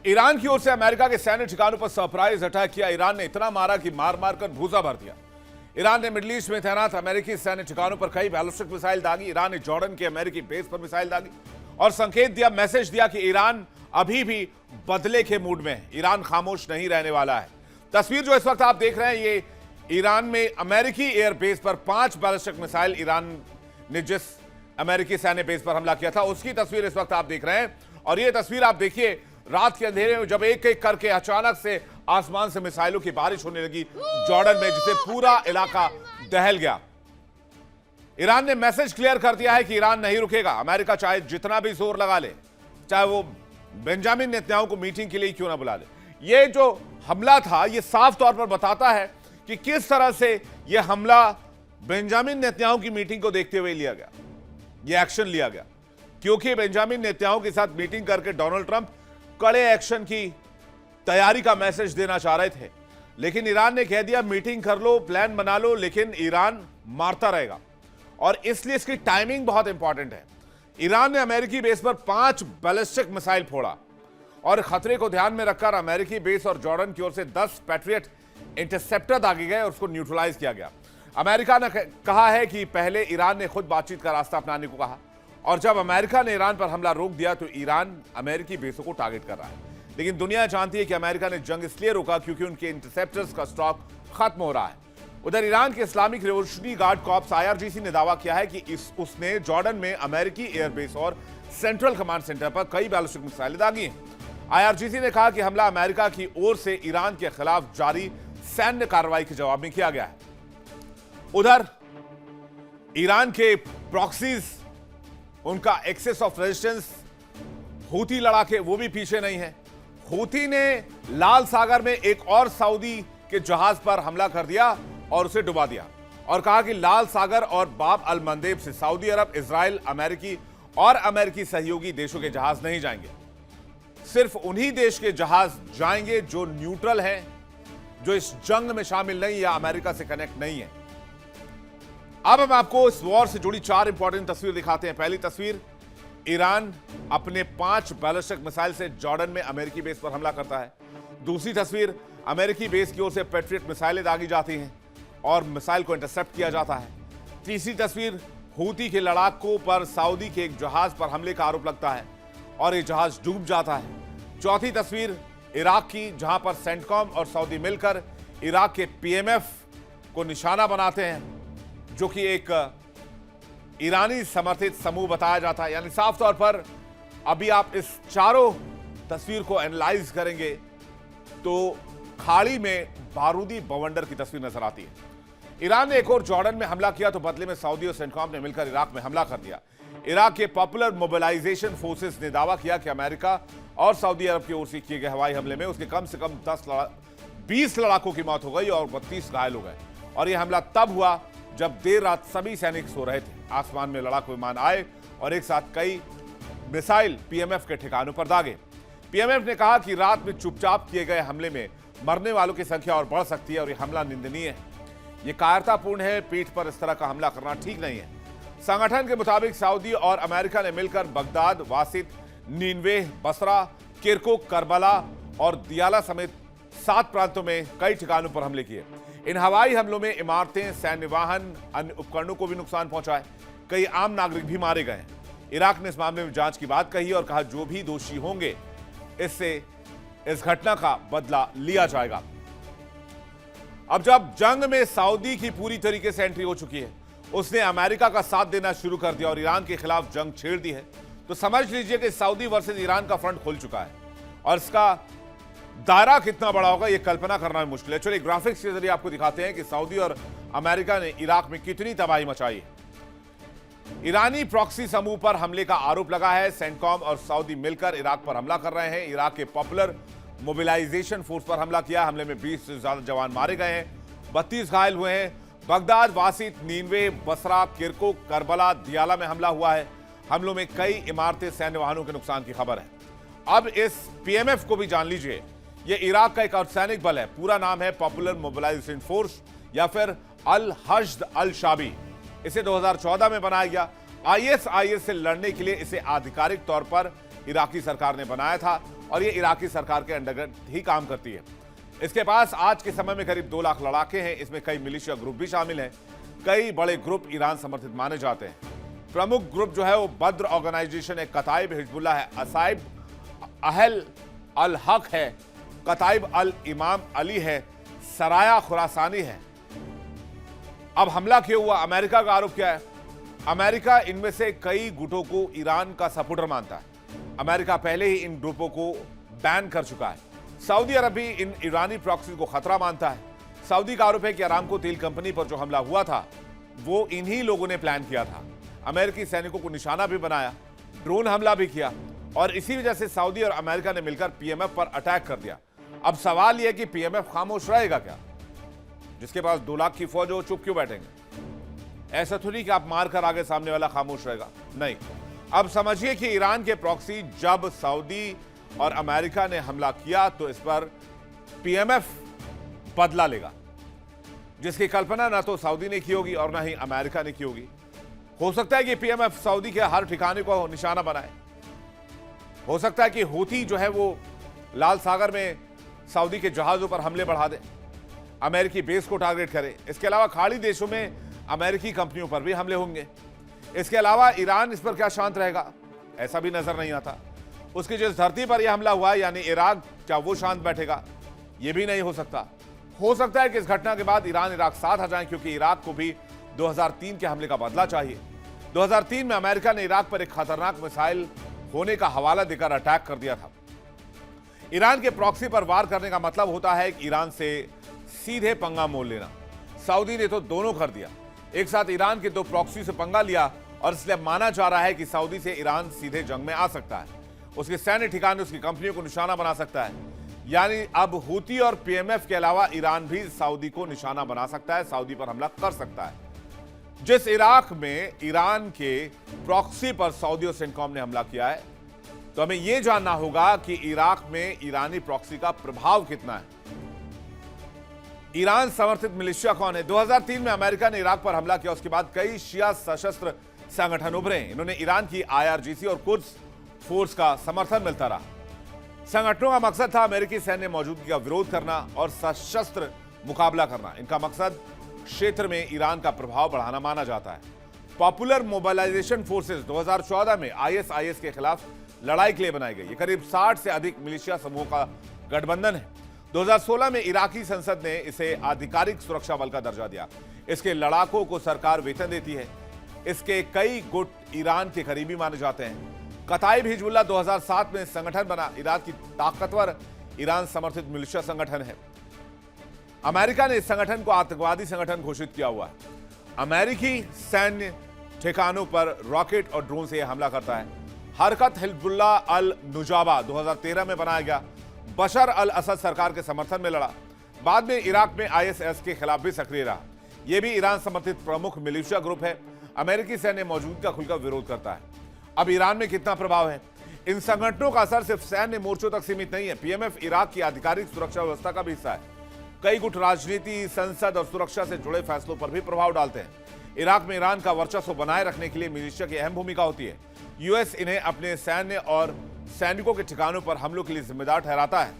Iran की ओर से America के सैन्य ठिकानों पर सरप्राइज अटैक किया। ईरान ने इतना मारा कि मार मार कर भूसा भर दिया। ईरान ने मिडिल ईस्ट में तैनात अमेरिकी सैन्य ठिकानों पर कई बैलिस्टिक मिसाइल दागी। ईरान ने जॉर्डन के अमेरिकी बेस पर मिसाइल दागी और संकेत दिया, मैसेज दिया कि ईरान अभी भी बदले के मूड में है। ईरान खामोश नहीं रहने वाला है। तस्वीर जो इस वक्त आप देख रहे हैं, ये ईरान में अमेरिकी एयरबेस पर 5 बैलिस्टिक मिसाइल ईरान ने जिस अमेरिकी सैन्य बेस पर हमला किया था उसकी तस्वीर इस वक्त आप देख रहे हैं। और ये तस्वीर आप देखिए, रात के अंधेरे में जब एक एक करके अचानक से आसमान से मिसाइलों की बारिश होने लगी जॉर्डन में, जिससे पूरा इलाका दहल गया। ईरान ने मैसेज क्लियर कर दिया है कि ईरान नहीं रुकेगा। अमेरिका चाहे जितना भी जोर लगा ले, चाहे वो बेंजामिन नेतन्याहू को मीटिंग के लिए क्यों ना बुला ले, ये जो हमला था ये साफ तौर पर बताता है कि किस तरह से ये हमला बेंजामिन नेतन्याहू की मीटिंग को देखते हुए लिया गया, ये एक्शन लिया गया। क्योंकि बेंजामिन नेतन्याहू के साथ मीटिंग करके डोनाल्ड ट्रंप कड़े एक्शन की तैयारी का मैसेज देना चाह रहे थे, लेकिन ईरान ने कह दिया मीटिंग कर लो, प्लान बना लो, लेकिन ईरान मारता रहेगा। और इसलिए इसकी टाइमिंग बहुत इंपॉर्टेंट है। ईरान ने अमेरिकी बेस पर 5 बैलिस्टिक मिसाइल फोड़ा और खतरे को ध्यान में रखकर अमेरिकी बेस और जॉर्डन की ओर से 10 पैट्रियट इंटरसेप्टर दागे गए और उसको न्यूट्रलाइज किया गया। अमेरिका ने कहा है कि पहले ईरान ने खुद बातचीत का रास्ता अपनाने को कहा, और जब अमेरिका ने ईरान पर हमला रोक दिया तो ईरान अमेरिकी बेसों को टारगेट कर रहा है। लेकिन दुनिया जानती है कि अमेरिका ने जंग इसलिए रोका क्योंकि उनके इंटरसेप्टर्स का स्टॉक खत्म हो रहा है। उधर ईरान के Islamic revolutionary guard corps IRGC ने दावा किया है कि उसने जॉर्डन में अमेरिकी एयरबेस और सेंट्रल कमांड सेंटर पर कई बैलिस्टिक मिसाइलें दागी हैं। IRGC ने कहा कि हमला अमेरिका की ओर से ईरान के खिलाफ जारी सैन्य कार्रवाई के जवाब में किया गया है। उधर ईरान के प्रॉक्सीज, उनका एक्सेस ऑफ रेजिस्टेंस, हूती लड़ाके, वो भी पीछे नहीं है। हूती ने लाल सागर में एक और सऊदी के जहाज पर हमला कर दिया और उसे डुबा दिया और कहा कि लाल सागर और बाब अल मंदेब से सऊदी अरब, इजराइल, अमेरिकी सहयोगी देशों के जहाज नहीं जाएंगे। सिर्फ उन्हीं देश के जहाज जाएंगे जो न्यूट्रल हैं, जो इस जंग में शामिल नहीं या अमेरिका से कनेक्ट नहीं है। अब हम आपको इस वॉर से जुड़ी 4 इंपॉर्टेंट तस्वीर दिखाते हैं। पहली तस्वीर, ईरान अपने 5 बैलिस्टिक मिसाइल से जॉर्डन में अमेरिकी बेस पर हमला करता है। दूसरी तस्वीर, अमेरिकी बेस की ओर से पैट्रियट मिसाइलें दागी जाती हैं और मिसाइल को इंटरसेप्ट किया जाता है। तीसरी तस्वीर, हूती के लड़ाकों पर सऊदी के एक जहाज पर हमले का आरोप लगता है और ये जहाज डूब जाता है। चौथी तस्वीर इराक की, जहां पर सेंटकॉम और सऊदी मिलकर इराक के PMF को निशाना बनाते हैं, जो कि एक ईरानी समर्थित समूह बताया जाता है। यानी साफ तौर पर अभी आप इस चारों तस्वीर को एनालाइज करेंगे तो खाड़ी में बारूदी बवंडर की तस्वीर नजर आती है। ईरान ने एक और जॉर्डन में हमला किया तो बदले में सऊदी और सेंटकॉम ने मिलकर इराक में हमला कर दिया। इराक के पॉपुलर मोबिलाइजेशन फोर्सेस ने दावा किया कि अमेरिका और सऊदी अरब की ओर से किए गए हवाई हमले में उसके कम से कम 20 लड़ाकों की मौत हो गई और 32 घायल हो गए। और यह हमला तब हुआ जब देर रात सभी सैनिक सो रहे थे। आसमान में लड़ाकू विमान आए और एक साथ कई मिसाइल PMF के ठिकानों पर दागे। PMF ने कहा कि रात में चुपचाप किए गए हमले में मरने वालों की संख्या और बढ़ सकती है और यह हमला निंदनीय है। यह कायरतापूर्ण है। पीठ पर इस तरह का हमला करना ठीक नहीं है। संगठन के मुताबिक सऊदी और अमेरिका ने मिलकर बगदाद, वासित, नीनवे, बसरा, किरकुक, करबला और दियाला समेत 7 प्रांतों में कई ठिकानों पर हमले किए। इन हवाई हमलों में इमारतें, सैन्य वाहन, अन्य उपकरणों को भी नुकसान पहुंचा है। कई आम नागरिक भी मारे गए हैं। इराक ने इस मामले में जांच की बात कही और कहा जो भी दोषी होंगे इससे इस घटना का बदला लिया जाएगा। अब जब जंग में सऊदी की पूरी तरीके से एंट्री हो चुकी है, उसने अमेरिका का साथ देना शुरू कर दिया और ईरान के खिलाफ जंग छेड़ दी है, तो समझ लीजिए कि सऊदी वर्सेस ईरान का फ्रंट खुल चुका है और इसका दायरा कितना बड़ा होगा यह कल्पना करना भी मुश्किल है। चलिए ग्राफिक्स के जरिए आपको दिखाते हैं कि सऊदी और अमेरिका ने इराक में कितनी तबाही मचाई है। ईरानी प्रॉक्सी समूह पर हमले का आरोप लगा है। सेंटकॉम और सऊदी मिलकर इराक पर हमला कर रहे हैं। इराक के पॉपुलर मोबिलाइजेशन फोर्स पर हमला किया। हमले में 20 से ज्यादा जवान मारे गए हैं, 32 घायल हुए हैं। बगदाद, वासित, नीनवे, बसरा, किरकुक, करबला, दियाला में हमला हुआ है। हमलों में कई इमारतें, सैन्य वाहनों के नुकसान की खबर है। अब इस PMF को भी जान लीजिए, यह इराक का एक अर्धसैनिक बल है। पूरा नाम है पॉपुलर मोबिलाइजेशन फोर्स या फिर अल हश्द अल शाबी। इसे 2014 में बनाया गया। ISIS से लड़ने के लिए इसे आधिकारिक तौर पर इराकी सरकार ने बनाया था और ये इराकी सरकार के अंडर ही काम करती है। इसके पास आज के समय में करीब 2 लाख लड़ाके हैं। इसमें कई मिलिशिया ग्रुप भी शामिल हैं। कई बड़े ग्रुप ईरान समर्थित माने जाते हैं। प्रमुख ग्रुप जो है वो बद्र ऑर्गेनाइजेशन है, कताइब हिजबुल्लाह है, असाइब अहल अल हक है, कताइब अल इमाम अली है, सराया खुरासानी है। अब हमला क्यों हुआ? अमेरिका का आरोप क्या है? अमेरिका इनमें से कई गुटों को ईरान का सपोर्टर मानता है। अमेरिका पहले ही इन ग्रुपों को बैन कर चुका है। सऊदी अरब भी इन ईरानी प्रॉक्सी को खतरा मानता है। सऊदी का आरोप है कि अरामको तेल कंपनी पर जो हमला हुआ था वो इन्हीं लोगों ने प्लान किया था। अमेरिकी सैनिकों को निशाना भी बनाया, ड्रोन हमला भी किया और इसी वजह से सऊदी और अमेरिका ने मिलकर पीएमएफ पर अटैक कर दिया। अब सवाल यह कि पीएमएफ खामोश रहेगा क्या? जिसके पास 2 लाख की फौज हो, चुप क्यों बैठेंगे? ऐसा तो नहीं कि आप मारकर आगे सामने वाला खामोश रहेगा, नहीं। अब समझिए कि ईरान के प्रॉक्सी जब सऊदी और अमेरिका ने हमला किया तो इस पर पीएमएफ बदला लेगा, जिसकी कल्पना ना तो सऊदी ने की होगी और ना ही अमेरिका ने की होगी। हो सकता है कि पीएमएफ सऊदी के हर ठिकाने को निशाना बनाए। हो सकता है कि हूथी जो है वो लाल सागर में सऊदी के जहाजों पर हमले बढ़ा दे, अमेरिकी बेस को टारगेट करे। इसके अलावा खाड़ी देशों में अमेरिकी कंपनियों पर भी हमले होंगे। इसके अलावा ईरान इस पर क्या शांत रहेगा? ऐसा भी नजर नहीं आता। उसकी जिस धरती पर यह हमला हुआ यानी इराक, क्या वो शांत बैठेगा? यह भी नहीं हो सकता। हो सकता है कि इस घटना के बाद ईरान इराक साथ आ जाए, क्योंकि इराक को भी 2003 के हमले का बदला चाहिए। 2003 में अमेरिका ने इराक पर एक खतरनाक मिसाइल होने का हवाला देकर अटैक कर दिया था। ईरान के प्रॉक्सी पर वार करने का मतलब होता है कि ईरान से सीधे पंगा मोल लेना। सऊदी ने तो दोनों कर दिया, एक साथ ईरान के 2 प्रॉक्सी से पंगा लिया और इसलिए माना जा रहा है कि सऊदी से ईरान सीधे जंग में आ सकता है। उसके सैन्य ठिकाने, उसकी कंपनियों को निशाना बना सकता है। यानी अब हूती और पीएमएफ के अलावा ईरान भी सऊदी को निशाना बना सकता है, सऊदी पर हमला कर सकता है। जिस इराक में ईरान के प्रॉक्सी पर सऊदी और सेंटकॉम ने हमला किया है, तो हमें यह जानना होगा कि इराक में ईरानी प्रॉक्सी का प्रभाव कितना है। ईरान समर्थित मिलिशिया कौन है? 2003 में अमेरिका ने इराक पर हमला किया, उसके बाद कई शिया सशस्त्र संगठन उभरे। इन्होंने ईरान की IRGC और कुद्स फोर्स का समर्थन मिलता रहा। संगठनों का मकसद था अमेरिकी सैन्य मौजूदगी का विरोध करना और सशस्त्र मुकाबला करना। इनका मकसद क्षेत्र में ईरान का प्रभाव बढ़ाना माना जाता है। पॉपुलर मोबिलाइजेशन फोर्सेस 2014 में ISIS के खिलाफ लड़ाई के लिए बनाई गई। ये करीब 60 से अधिक मिलिशिया समूहों का गठबंधन है। 2016 में इराकी संसद ने इसे आधिकारिक सुरक्षा बल का दर्जा दिया। इसके लड़ाकों को सरकार वेतन देती है। इसके कई गुट ईरान के करीबी माने जाते हैं। कताइब हिजबुल्लाह 2007 में संगठन बना। इराक की ताकतवर ईरान समर्थित मिलिशिया संगठन है। अमेरिका ने इस संगठन को आतंकवादी संगठन घोषित किया हुआ है। अमेरिकी सैन्य ठिकानों पर रॉकेट और ड्रोन से यह हमला करता है। हरकत हिजबुल्लाह अल नुजाबा 2013 में बनाया गया। बशर अल असद सरकार के समर्थन में लड़ा। बाद में इराक में ISIS के खिलाफ भी सक्रिय रहा। यह भी ईरान समर्थित प्रमुख मिलिशिया ग्रुप है। अमेरिकी सैन्य मौजूदगी का खुलकर विरोध करता है। अब ईरान में कितना प्रभाव है? इन संगठनों का असर सिर्फ सैन्य मोर्चों तक सीमित नहीं है। पीएमएफ इराक की आधिकारिक सुरक्षा व्यवस्था का भी हिस्सा है। कई गुट राजनीति, संसद और सुरक्षा से जुड़े फैसलों पर भी प्रभाव डालते हैं। इराक में ईरान का वर्चस्व बनाए रखने के लिए मिलिशिया की अहम भूमिका होती है। यूएस इन्हें अपने सैन्य और सैनिकों के ठिकानों पर हमलों के लिए जिम्मेदार ठहराता है।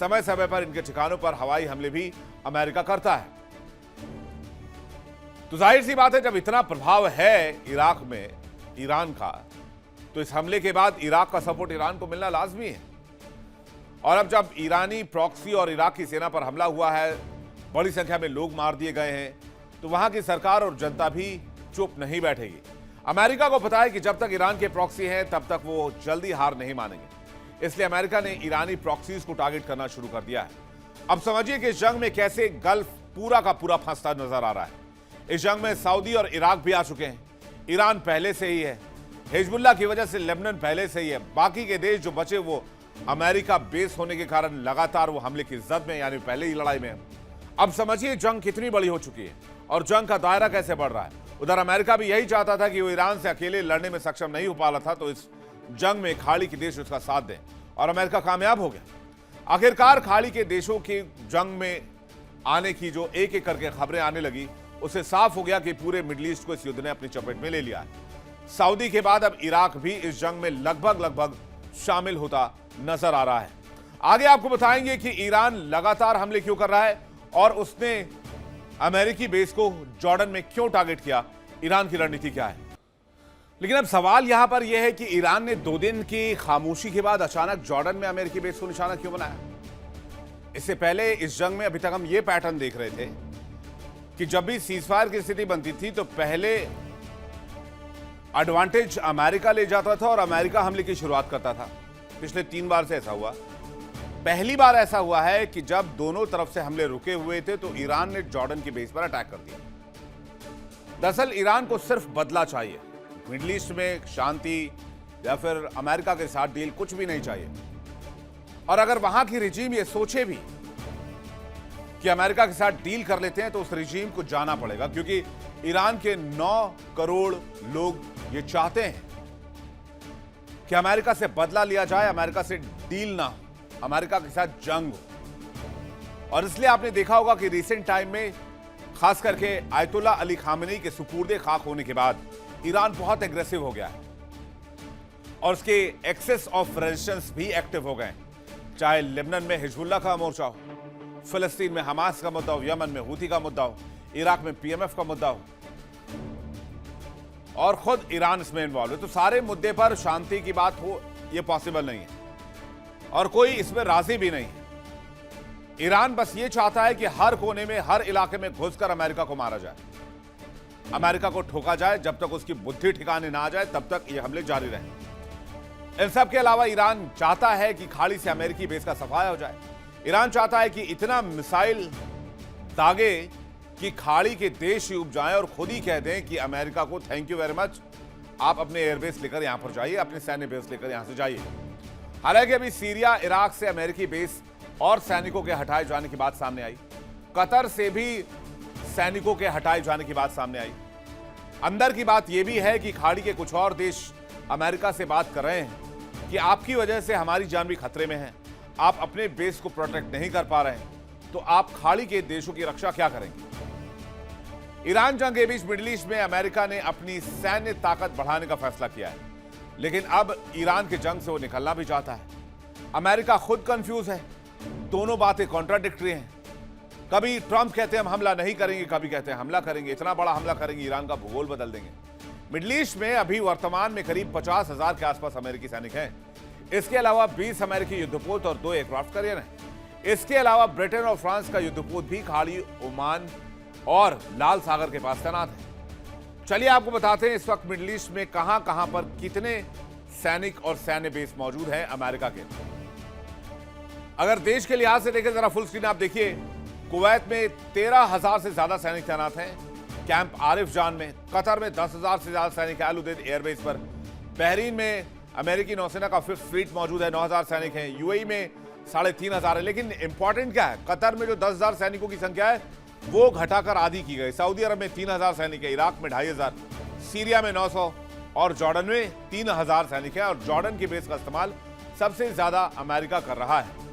समय समय पर इनके ठिकानों पर हवाई हमले भी अमेरिका करता है। तो जाहिर सी बात है, जब इतना प्रभाव है इराक में ईरान का, तो इस हमले के बाद इराक का सपोर्ट ईरान को मिलना लाजमी है। और अब जब ईरानी प्रॉक्सी और इराक की सेना पर हमला हुआ है, बड़ी संख्या में लोग मार दिए गए हैं, तो वहां की सरकार और जनता भी चुप नहीं बैठेगी। अमेरिका को पता है कि जब तक ईरान के प्रॉक्सी हैं तब तक वो जल्दी हार नहीं मानेंगे। इसलिए अमेरिका ने ईरानी प्रॉक्सीज को टारगेट करना शुरू कर दिया है। अब समझिए कि इस जंग में कैसे गल्फ पूरा का पूरा फंसता नजर आ रहा है। इस जंग में सऊदी और इराक भी आ चुके हैं। ईरान पहले से ही है। हिजबुल्लाह की वजह से लेबनान पहले से ही है। बाकी के देश जो बचे वो अमेरिका बेस होने के कारण लगातार वो हमले की जद में, यानी पहले ही लड़ाई में है। अब समझिए जंग कितनी बड़ी हो चुकी है और जंग का दायरा कैसे बढ़ रहा है। उधर अमेरिका भी यही चाहता था कि वो ईरान से अकेले लड़ने में सक्षम नहीं हो पा रहा था, तो इस जंग में खाड़ी के देश उसका साथ दें, और अमेरिका कामयाब हो गया। आखिरकार खाड़ी के देशों की जंग में आने की जो एक एक करके खबरें आने लगी, उससे साफ हो गया कि पूरे मिडिल ईस्ट को इस युद्ध ने अपनी चपेट में ले लिया है। सऊदी के बाद अब इराक भी इस जंग में लगभग शामिल होता नजर आ रहा है। आगे आपको बताएंगे कि ईरान लगातार हमले क्यों कर रहा है और उसने अमेरिकी बेस को जॉर्डन में क्यों टारगेट किया, ईरान की रणनीति क्या है। लेकिन अब सवाल यहां पर यह है कि ईरान ने 2 दिन की खामोशी के बाद अचानक जॉर्डन में अमेरिकी बेस को निशाना क्यों बनाया। इससे पहले इस जंग में अभी तक हम यह पैटर्न देख रहे थे कि जब भी सीजफायर की स्थिति बनती थी तो पहले एडवांटेज अमेरिका ले जाता था और अमेरिका हमले की शुरुआत करता था। पिछले 3 बार से ऐसा हुआ। पहली बार ऐसा हुआ है कि जब दोनों तरफ से हमले रुके हुए थे तो ईरान ने जॉर्डन की बेस पर अटैक कर दिया। दरअसल ईरान को सिर्फ बदला चाहिए, मिडिल ईस्ट में शांति या फिर अमेरिका के साथ डील कुछ भी नहीं चाहिए। और अगर वहां की रिजीम ये सोचे भी कि अमेरिका के साथ डील कर लेते हैं तो उस रिजीम को जाना पड़ेगा, क्योंकि ईरान के 9 करोड़ लोग ये चाहते हैं कि अमेरिका से बदला लिया जाए, अमेरिका से डील ना हो, अमेरिका के साथ जंग हो। और इसलिए आपने देखा होगा कि रिसेंट टाइम में खास करके आयतुल्ला अली खामेनी के सुपुर्दे खाक होने के बाद ईरान बहुत एग्रेसिव हो गया है और उसके एक्सेस ऑफ रेजिस्टेंस भी एक्टिव हो गए, चाहे लेबनान में हिजबुल्लाह का मोर्चा हो, फिलिस्तीन में हमास का मुद्दा हो, यमन में हूती का मुद्दा हो, इराक में पीएमएफ का मुद्दा हो और खुद ईरान इसमें इन्वॉल्व है। तो सारे मुद्दे पर शांति की बात हो यह पॉसिबल नहीं है और कोई इसमें राजी भी नहीं है। ईरान बस ये चाहता है कि हर कोने में, हर इलाके में घुसकर अमेरिका को मारा जाए, अमेरिका को ठोका जाए। जब तक उसकी बुद्धि ठिकाने ना आ जाए तब तक ये हमले जारी रहें। इन सब के अलावा ईरान चाहता है कि खाड़ी से अमेरिकी बेस का सफाया हो जाए। ईरान चाहता है कि इतना मिसाइल दागे कि खाड़ी के देश ही उब जाएं और खुद ही कह दें कि अमेरिका को थैंक यू वेरी मच, आप अपने एयरबेस लेकर यहां पर जाइए, अपने सैन्य बेस लेकर यहां से जाइए। हालांकि अभी सीरिया, इराक से अमेरिकी बेस और सैनिकों के हटाए जाने की बात सामने आई। कतर से भी सैनिकों के हटाए जाने की बात सामने आई। अंदर की बात यह भी है कि खाड़ी के कुछ और देश अमेरिका से बात कर रहे हैं कि आपकी वजह से हमारी जान भी खतरे में है, आप अपने बेस को प्रोटेक्ट नहीं कर पा रहे हैं, तो आप खाड़ी के देशों की रक्षा क्या करेंगे। ईरान जंग के बीच मिडिल ईस्ट में अमेरिका ने अपनी सैन्य ताकत बढ़ाने का फैसला किया है, लेकिन अब ईरान के जंग से वो निकलना भी चाहता है। अमेरिका खुद कंफ्यूज है, दोनों बातें कॉन्ट्राडिक्टरी हैं। कभी ट्रंप कहते हैं हम हमला नहीं करेंगे, कभी कहते हैं हमला करेंगे, इतना बड़ा हमला करेंगे ईरान का भूगोल बदल देंगे। मिडिल ईस्ट में अभी वर्तमान में करीब 50,000 के आसपास अमेरिकी सैनिक हैं। इसके अलावा 20 अमेरिकी युद्धपोत और 2 एयरक्राफ्ट कैरियर हैं। इसके अलावा ब्रिटेन और फ्रांस का युद्धपोत भी खाड़ी, ओमान और लाल सागर के पास तैनात है। चलिए आपको बताते हैं इस वक्त मिडिल ईस्ट में कहां कहां पर कितने सैनिक और सैन्य बेस मौजूद हैं अमेरिका के। अगर देश के लिहाज से देखें, जरा फुल स्क्रीन आप देखिए। कुवैत में 13,000 से ज्यादा सैनिक तैनात हैं कैंप आरिफ जान में। कतर में 10,000 से ज्यादा सैनिक है अल उदेद एयरबेस पर। बहरीन में अमेरिकी नौसेना का 5th फ्लीट मौजूद है, 9,000 सैनिक हैं। यूएई में 3,500 है। लेकिन इंपॉर्टेंट क्या है, कतर में जो 10,000 सैनिकों की संख्या है वो घटाकर आधी की गई। सऊदी अरब में 3,000 सैनिक है, इराक में 2,500, सीरिया में 900 और जॉर्डन में 3,000 सैनिक है। और जॉर्डन की बेस का इस्तेमाल सबसे ज्यादा अमेरिका कर रहा है।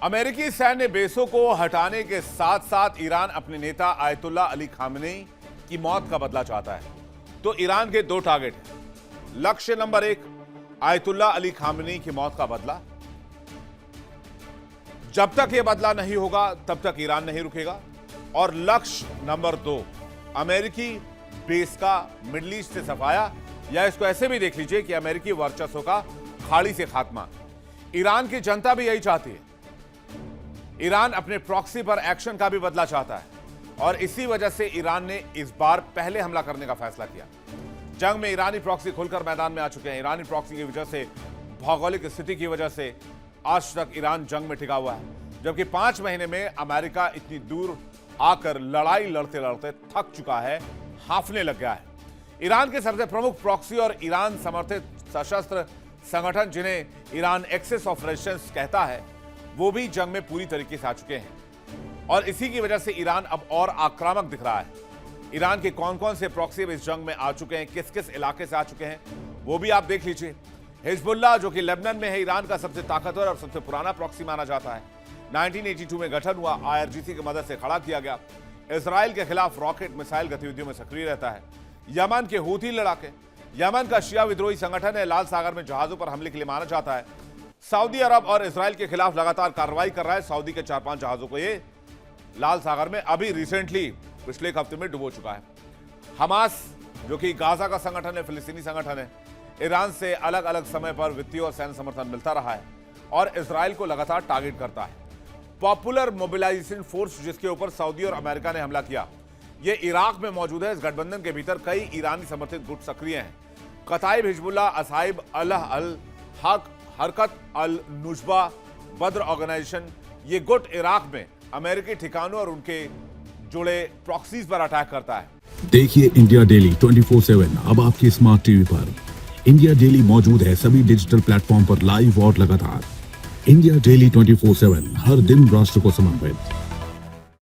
अमेरिकी सैन्य बेसों को हटाने के साथ साथ ईरान अपने नेता आयतुल्ला अली खामेनी की मौत का बदला चाहता है। तो ईरान के 2 टारगेट हैं। लक्ष्य नंबर 1, आयतुल्ला अली खामेनी की मौत का बदला। जब तक यह बदला नहीं होगा तब तक ईरान नहीं रुकेगा। और लक्ष्य नंबर 2, अमेरिकी बेस का मिडिल ईस्ट से सफाया, या इसको ऐसे भी देख लीजिए कि अमेरिकी वर्चस्व का खाड़ी से खात्मा। ईरान की जनता भी यही चाहती है। ईरान अपने प्रॉक्सी पर एक्शन का भी बदला चाहता है और इसी वजह से ईरान ने इस बार पहले हमला करने का फैसला किया। जंग में ईरानी प्रॉक्सी खुलकर मैदान में आ चुके हैं। ईरानी प्रॉक्सी की वजह से, भौगोलिक स्थिति की वजह से आज तक ईरान जंग में टिका हुआ है, जबकि 5 महीने में अमेरिका इतनी दूर आकर लड़ाई लड़ते लड़ते थक चुका है, हांफने लग गया है। ईरान के सबसे प्रमुख प्रॉक्सी और ईरान समर्थित सशस्त्र संगठन, जिन्हें ईरान एक्सेस ऑफ रेजिस्टेंस कहता है, वो भी जंग में पूरी तरीके से आ चुके हैं और इसी की वजह से ईरान अब और आक्रामक दिख रहा है। ईरान के कौन कौन से प्रॉक्सी इस जंग में आ चुके हैं, किस किस इलाके से आ चुके हैं, वो भी आप देख लीजिए। हिजबुल्लाह जो कि लेबनान में है, ईरान का सबसे ताकतवर और सबसे पुराना प्रॉक्सी माना जाता है। 1982 में गठन हुआ IRGC की मदद से खड़ा किया गया। इसराइल के खिलाफ रॉकेट मिसाइल गतिविधियों में सक्रिय रहता है। यमन के हूथी लड़ाके, यमन का शिया विद्रोही संगठन है, लाल सागर में जहाजों पर हमले के लिए माना जाता है। सऊदी अरब और इसराइल के खिलाफ लगातार कार्रवाई कर रहा है। सऊदी के 4-5 जहाजों को ये लाल सागर में अभी रिसेंटली पिछले एक हफ्ते में डुबो चुका है। हमास जो कि गाजा का संगठन है, फिलिस्तीनी संगठन है, ईरान से अलग अलग समय पर वित्तीय और सैन्य समर्थन मिलता रहा है और इसराइल को लगातार टारगेट करता है। पॉपुलर मोबिलाइजेशन फोर्स जिसके ऊपर सऊदी और अमेरिका ने हमला किया, ये इराक में मौजूद है। इस गठबंधन के भीतर कई ईरानी समर्थित गुट सक्रिय हैं। कताइब हिजबुल्लाह, असाइब अल्लाह अल हक, हरकत अल नुजबा, बद्र ऑर्गेनाइजेशन, ये गुट इराक में अमेरिकी ठिकानों और उनके जुड़े प्रॉक्सीज पर अटैक करता है। देखिए इंडिया डेली 24/7 अब आपकी स्मार्ट टीवी पर। इंडिया डेली मौजूद है सभी डिजिटल प्लेटफॉर्म पर लाइव और लगातार। इंडिया डेली 24/7 हर दिन राष्ट्र को समर्पित।